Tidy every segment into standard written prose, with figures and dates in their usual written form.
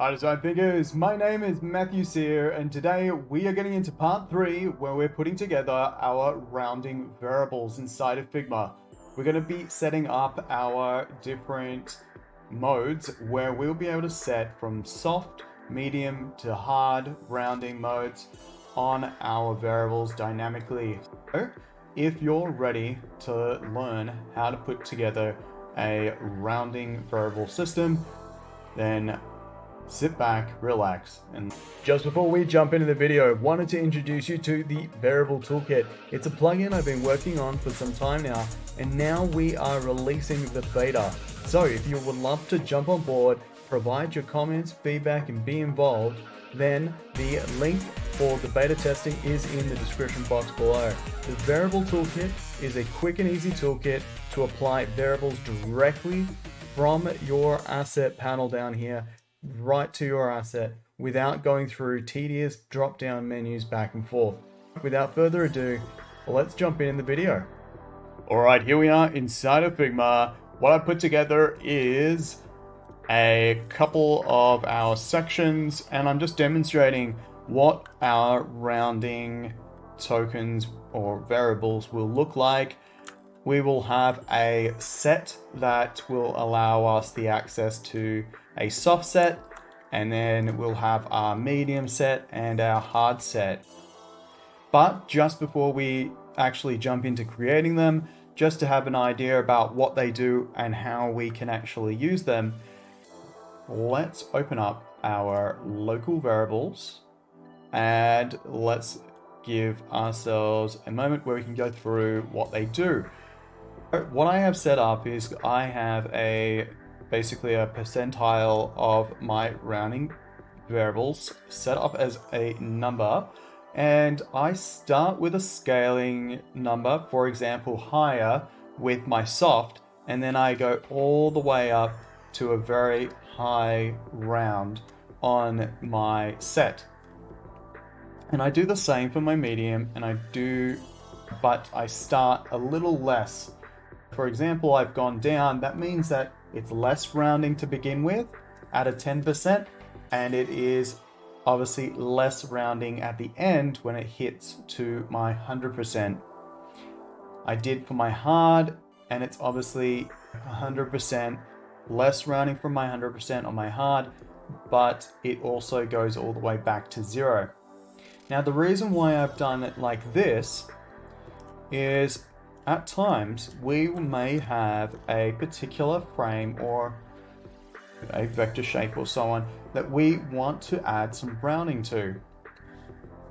Hi Design Thinkers, my name is Matthew Sear and today we are getting into part 3 where we're putting together our rounding variables inside of Figma. We're going to be setting up our different modes where we'll be able to set from soft, medium to hard rounding modes on our variables dynamically. So if you're ready to learn how to put together a rounding variable system, then sit back, relax, and just before we jump into the video, wanted to introduce you to the Variable Toolkit. It's a plugin I've been working on for some time now, and now we are releasing the beta. So if you would love to jump on board, provide your comments, feedback, and be involved, then the link for the beta testing is in the description box below. The Variable Toolkit is a quick and easy toolkit to apply variables directly from your asset panel down here right to your asset without going through tedious drop-down menus back and forth. Without further ado, let's jump in the video. Alright, here we are inside of Figma. What I put together is a couple of our sections, and I'm just demonstrating what our rounding tokens or variables will look like. We will have a set that will allow us the access to a soft set, and then we'll have our medium set and our hard set. But just before we actually jump into creating them, just to have an idea about what they do and how we can actually use them, let's open up our local variables and let's give ourselves a moment where we can go through what they do. What I have set up is I have basically a percentile of my rounding variables set up as a number, and I start with a scaling number, for example higher with my soft, and then I go all the way up to a very high round on my set. And I do the same for my medium, but I start a little less. For example, I've gone down, that means that it's less rounding to begin with at a 10%, and it is obviously less rounding at the end when it hits to my 100%. I did for my hard, and it's obviously 100%, less rounding from my 100% on my hard, but it also goes all the way back to 0. Now the reason why I've done it like this is at times we may have a particular frame or a vector shape or so on that we want to add some rounding to.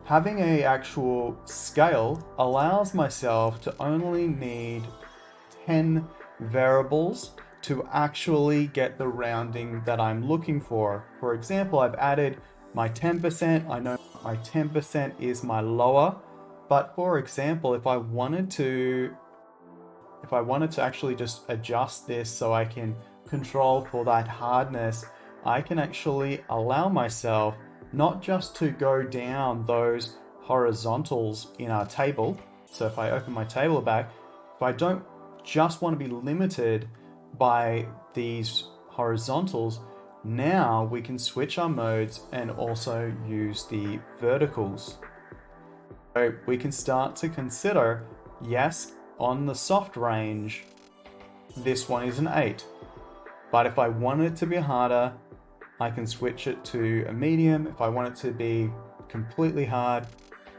Having an actual scale allows myself to only need 10 variables to actually get the rounding that I'm looking for. For example, I've added my 10%. I know my 10% is my lower, but for example, if I wanted to actually just adjust this so I can control for that hardness, I can actually allow myself not just to go down those horizontals in our table. So if I open my table back, if I don't just want to be limited by these horizontals, now we can switch our modes and also use the verticals. So we can start to consider, yes, on the soft range, this one is an 8. But if I want it to be harder, I can switch it to a medium. If I want it to be completely hard,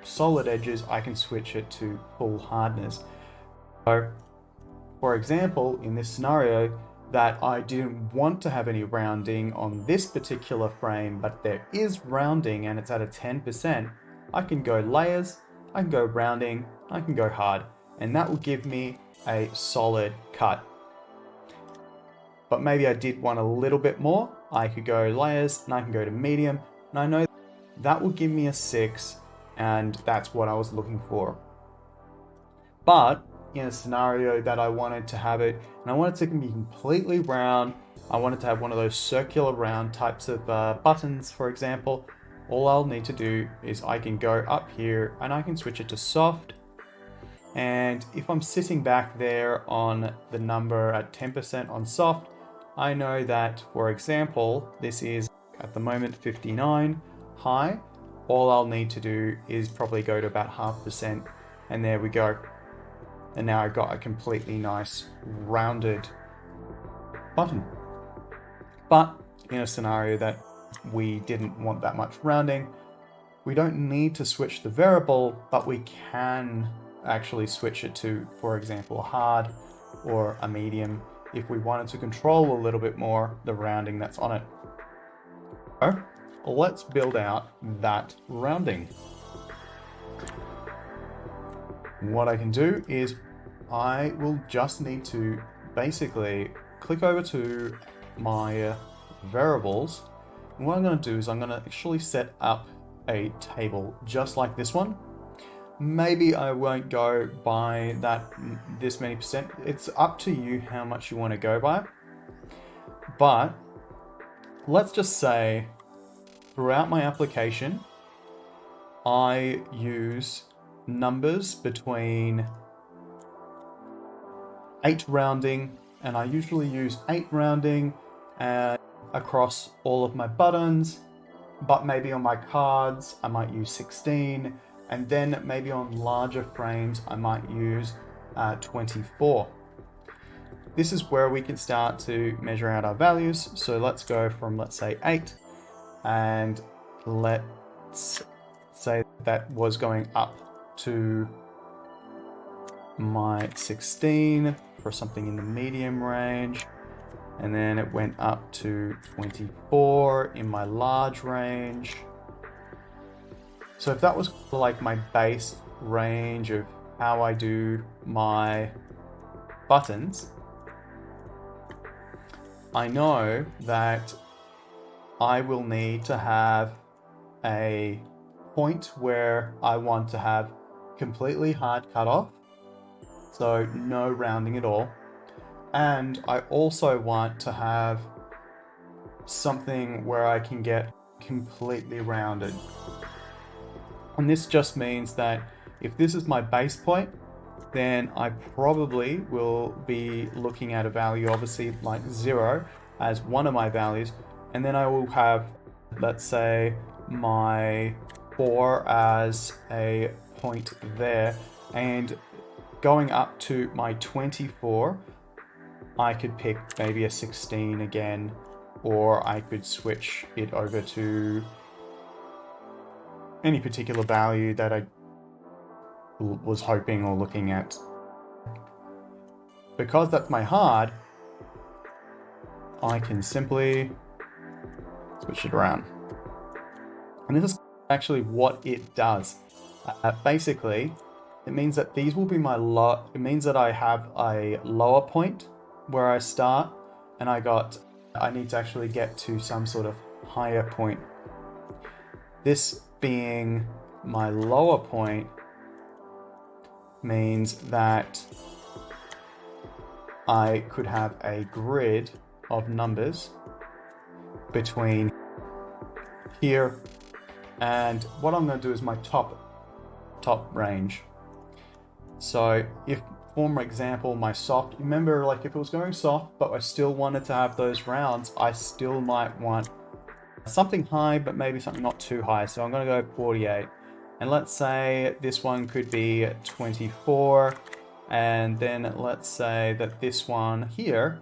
solid edges, I can switch it to full hardness. So, for example, in this scenario, that I didn't want to have any rounding on this particular frame, but there is rounding and it's at a 10%, I can go layers, I can go rounding, I can go hard, and that will give me a solid cut. But maybe I did want a little bit more, I could go layers and I can go to medium, and I know that will give me a 6, and that's what I was looking for. But in a scenario that I wanted to have it, and I wanted it to be completely round, I wanted to have one of those circular round types of buttons, for example, all I'll need to do is I can go up here and I can switch it to soft. And if I'm sitting back there on the number at 10% on soft, I know that, for example, this is at the moment 59 high. All I'll need to do is probably go to about 0.5%, and there we go. And now I've got a completely nice rounded button. But in a scenario that we didn't want that much rounding, we don't need to switch the variable, but we can actually switch it to, for example, a hard or a medium if we wanted to control a little bit more the rounding that's on it. So let's build out that rounding. What I can do is I will just need to basically click over to my variables. And what I'm going to do is I'm going to actually set up a table just like this one. Maybe I won't go by this many percent. It's up to you how much you want to go by. But let's just say throughout my application, I use numbers between 8 rounding, and I usually use 8 rounding across all of my buttons, but maybe on my cards I might use 16, and then maybe on larger frames I might use 24. This is where we can start to measure out our values. So let's go from, let's say 8, and let's say that was going up to my 16 for something in the medium range, and then it went up to 24 in my large range. So if that was like my base range of how I do my buttons, I know that I will need to have a point where I want to have completely hard cutoff, so no rounding at all. And I also want to have something where I can get completely rounded. And this just means that if this is my base point, then I probably will be looking at a value, obviously like 0 as one of my values. And then I will have, let's say, my 4 as a point there. And going up to my 24, I could pick maybe a 16 again, or I could switch it over to any particular value that I was hoping or looking at. Because that's my hard, I can simply switch it around. And this is actually what it does. Basically, it means that these will be my it means that I have a lower point where I start, and I need to actually get to some sort of higher point. This being my lower point means that I could have a grid of numbers between here and what I'm going to do is my top range. So if, for example, my soft, remember, like if it was going soft but I still wanted to have those rounds, I still might want something high but maybe something not too high. So I'm going to go 48, and let's say this one could be 24, and then let's say that this one here,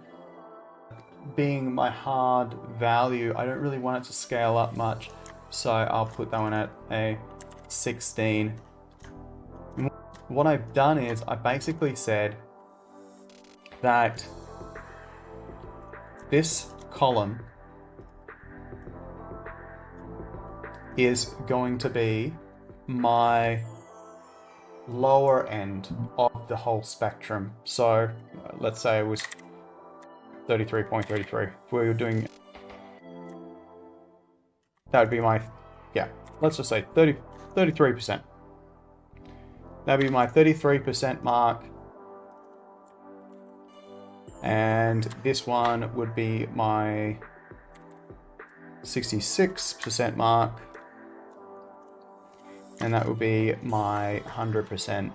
being my hard value, I don't really want it to scale up much, so I'll put that one at a 16. What I've done is I basically said that this column is going to be my lower end of the whole spectrum. So let's say it was 33.33. If we were doing, that would be my, let's just say 33%. That'd be my 33% mark. And this one would be my 66% mark. And that would be my 100%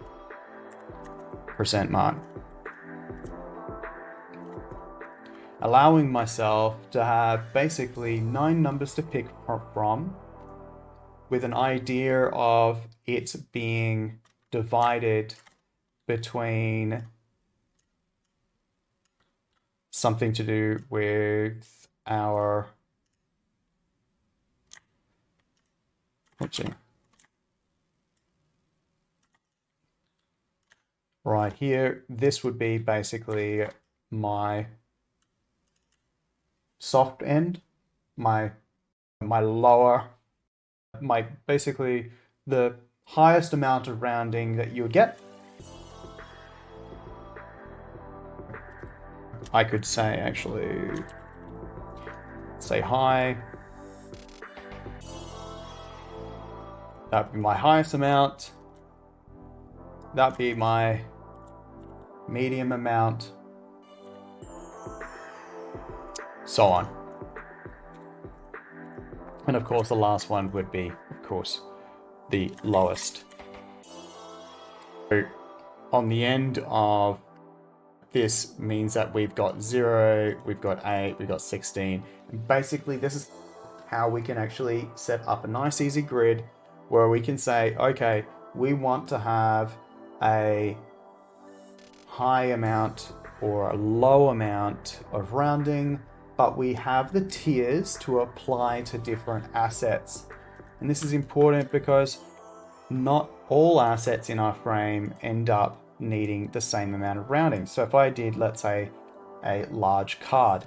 mark. allowing myself to have basically 9 numbers to pick from, with an idea of it being divided between something to do with our, let's see, right here, this would be basically my soft end, my lower, my basically the highest amount of rounding that you would get. I could say, actually, say high. That'd be my highest amount. That'd be my medium amount. So on. And of course, the last one would be, of course, the lowest. So on the end of this means that we've got 0, we've got 8, we've got 16. And basically, this is how we can actually set up a nice easy grid where we can say, okay, we want to have a high amount or a low amount of rounding, but we have the tiers to apply to different assets. And this is important because not all assets in our frame end up needing the same amount of rounding. So if I did, let's say, a large card,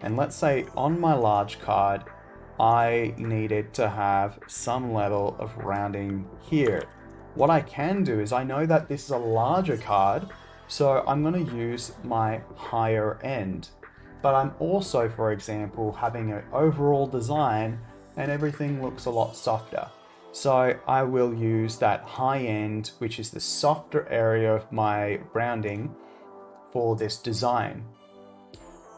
and let's say on my large card, I needed to have some level of rounding here. What I can do is I know that this is a larger card, so I'm going to use my higher end. But I'm also, for example, having an overall design and everything looks a lot softer. So I will use that high end, which is the softer area of my rounding for this design.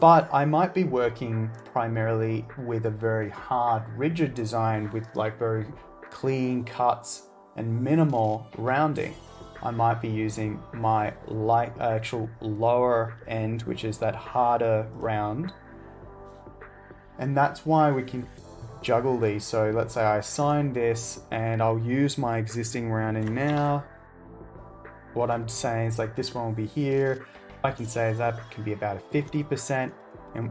But I might be working primarily with a very hard, rigid design with like very clean cuts and minimal rounding. I might be using my actual lower end, which is that harder round. And that's why we can juggle these. So let's say I assign this and I'll use my existing rounding now. What I'm saying is like this one will be here. I can say that can be about a 50%. And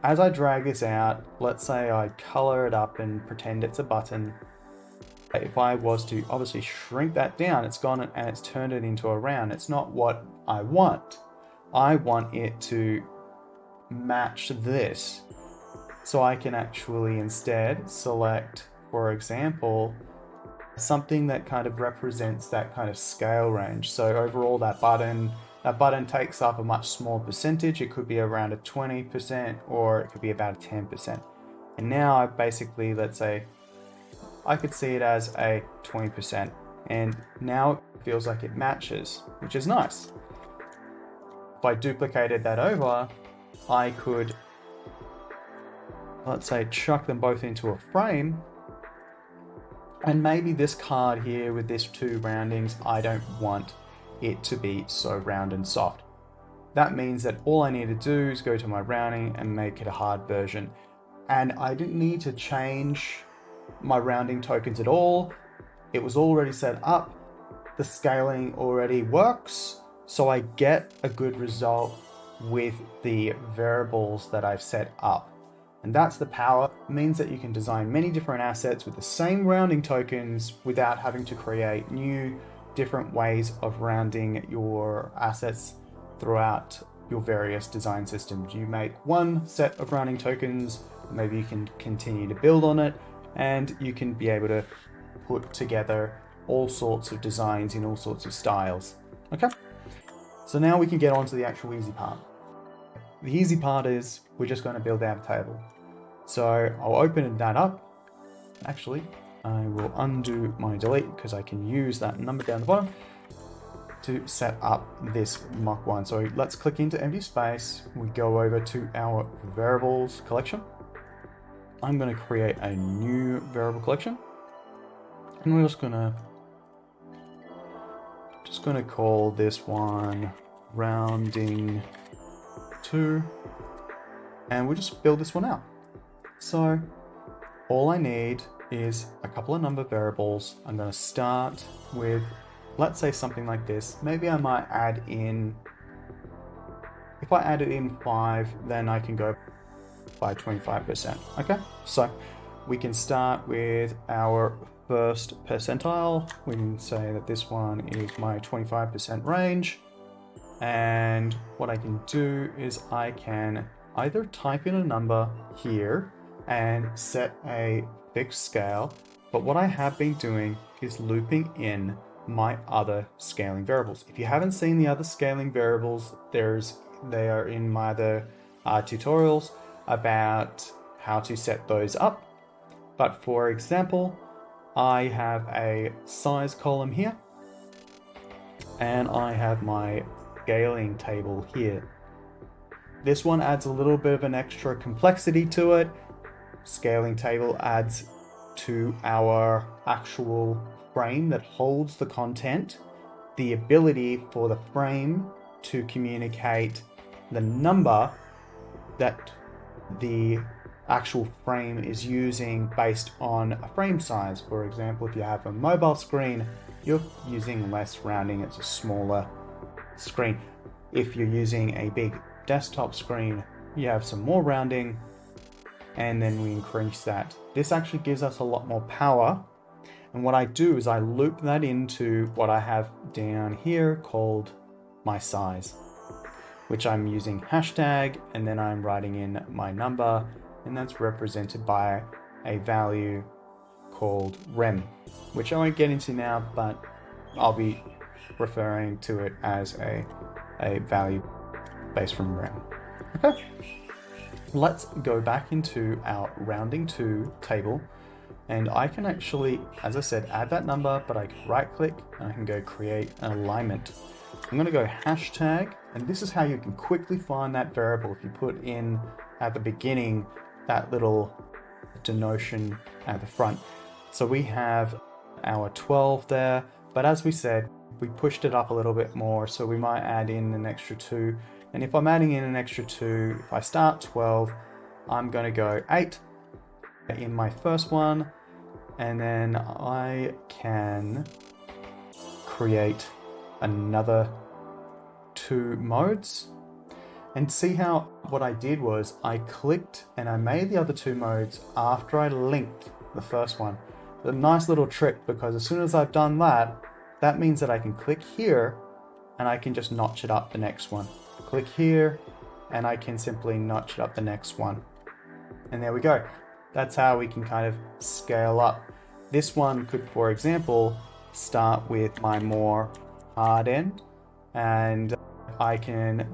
as I drag this out, let's say I color it up and pretend it's a button. If I was to obviously shrink that down, it's gone and it's turned it into a round. It's not what I want. I want it to match this. So I can actually instead select, for example, something that kind of represents that kind of scale range. So overall that button takes up a much smaller percentage. It could be around a 20% or it could be about a 10%. And now I basically, let's say, I could see it as a 20%. And now it feels like it matches, which is nice. If I duplicated that over, I could, let's say, chuck them both into a frame. And maybe this card here with these 2 roundings, I don't want it to be so round and soft. That means that all I need to do is go to my rounding and make it a hard version. And I didn't need to change my rounding tokens at all. It was already set up. The scaling already works. So I get a good result with the variables that I've set up. And that's the power. It means that you can design many different assets with the same rounding tokens without having to create new different ways of rounding your assets throughout your various design systems. You make one set of rounding tokens, maybe you can continue to build on it, and you can be able to put together all sorts of designs in all sorts of styles. Okay, so now we can get on to the actual easy part. The easy part is we're just going to build our table. So I'll open that up. Actually, I will undo my delete because I can use that number down the bottom to set up this mock one. So let's click into empty space. We go over to our variables collection. I'm going to create a new variable collection, and we're just going to call this one rounding 2. and we'll just build this one out. So all I need is a couple of number variables. I'm going to start with, let's say something like this. Maybe I might add in, if I added in 5, then I can go by 25%. Okay, so we can start with our first percentile. We can say that this one is my 25% range. And what I can do is I can either type in a number here and set a fixed scale, but what I have been doing is looping in my other scaling variables. If you haven't seen the other scaling variables, they are in my other tutorials about how to set those up. But for example, I have a size column here, and I have my scaling table here. This one adds a little bit of an extra complexity to it. Scaling table adds to our actual frame that holds the content the ability for the frame to communicate the number that the actual frame is using based on a frame size. For example, if you have a mobile screen, you're using less rounding, it's a smaller screen. If you're using a big desktop screen, you have some more rounding, and then we increase that. This actually gives us a lot more power, and what I do is I loop that into what I have down here called my size, which I'm using hashtag, and then I'm writing in my number, and that's represented by a value called rem, which I won't get into now, but I'll be referring to it as a value based from rem. Okay, let's go back into our rounding to table, and I can actually, as I said, add that number, but I can right click and I can go create an alignment. I'm going to go hashtag, and this is how you can quickly find that variable if you put in at the beginning that little denotation at the front. So we have our 12 there, but as we said, we pushed it up a little bit more, so we might add in an extra 2. And if I'm adding in an extra 2, if I start 12, I'm going to go 8 in my first one, and then I can create another 2 modes. And see how what I did was I clicked and I made the other 2 modes after I linked the first one. It's a nice little trick, because as soon as I've done that, that means that I can click here and I can just notch it up the next one. Click here and I can simply notch it up the next one. And there we go. That's how we can kind of scale up. This one could, for example, start with my more hard end, and I can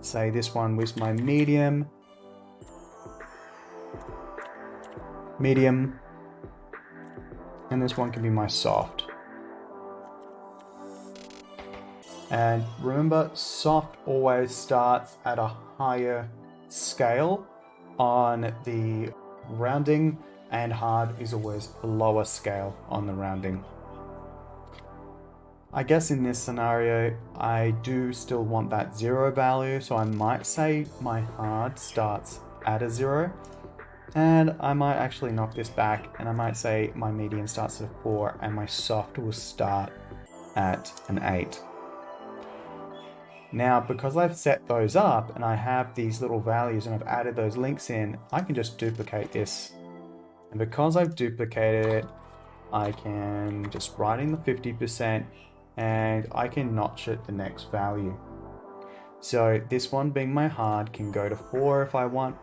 say this one was my medium, and this one can be my soft. And remember, soft always starts at a higher scale on the rounding, and hard is always a lower scale on the rounding. I guess in this scenario, I do still want that 0 value, so I might say my hard starts at a 0, and I might actually knock this back, and I might say my medium starts at a 4, and my soft will start at an 8. Now, because I've set those up, and I have these little values, and I've added those links in, I can just duplicate this. And because I've duplicated it, I can just write in the 50%, and I can notch it the next value. So this one being my hard can go to 4 if I want.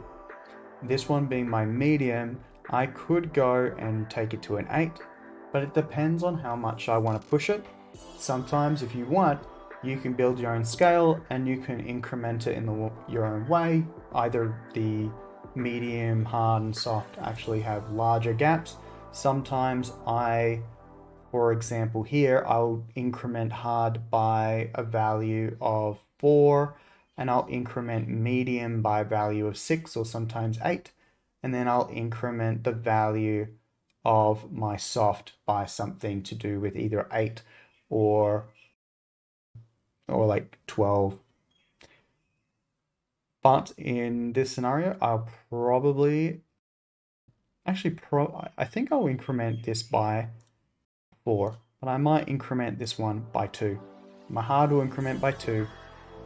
This one being my medium, I could go and take it to an 8, but it depends on how much I want to push it. Sometimes if you want, you can build your own scale and you can increment it in your own way. Either the medium, hard, and soft actually have larger gaps. Sometimes for example here, I'll increment hard by a value of 4, and I'll increment medium by a value of 6 or sometimes 8, and then I'll increment the value of my soft by something to do with either 8 or like 12. But in this scenario, I'll probably, actually, I think I'll increment this by 4, but I might increment this one by 2. My hard will increment by 2,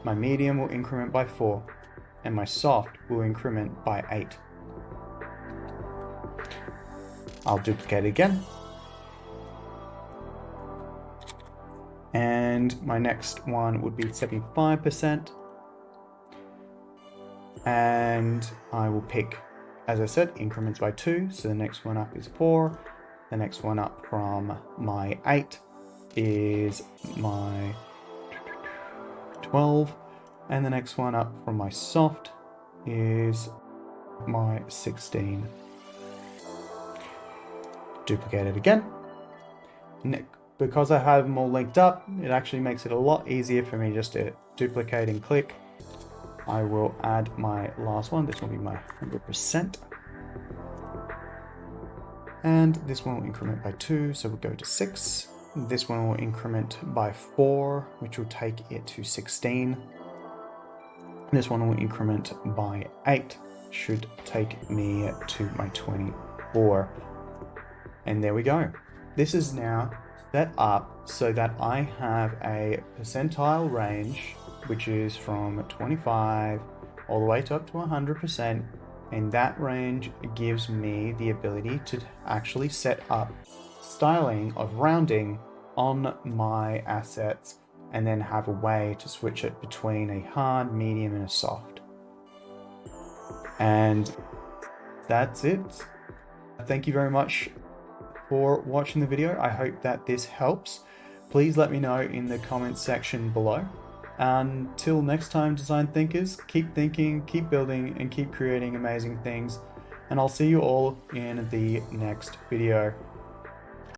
my medium will increment by 4, and my soft will increment by 8. I'll duplicate it again. And my next one would be 75%. And I will pick, as I said, increments by 2. So the next one up is 4. The next one up from my 8 is my 12. And the next one up from my soft is my 16. Duplicate it again. Because I have them all linked up, it actually makes it a lot easier for me just to duplicate and click. I will add my last one. This will be my 100%. And this one will increment by 2, so we'll go to 6. This one will increment by 4, which will take it to 16. This one will increment by 8, should take me to my 24. And there we go. This is now set up so that I have a percentile range, which is from 25 all the way up to 100%. And that range gives me the ability to actually set up styling of rounding on my assets and then have a way to switch it between a hard, medium, and a soft. And that's it. Thank you very much for watching the video. I hope that this helps. Please let me know in the comments section below. Until next time, design thinkers, keep thinking, keep building, and keep creating amazing things. And I'll see you all in the next video.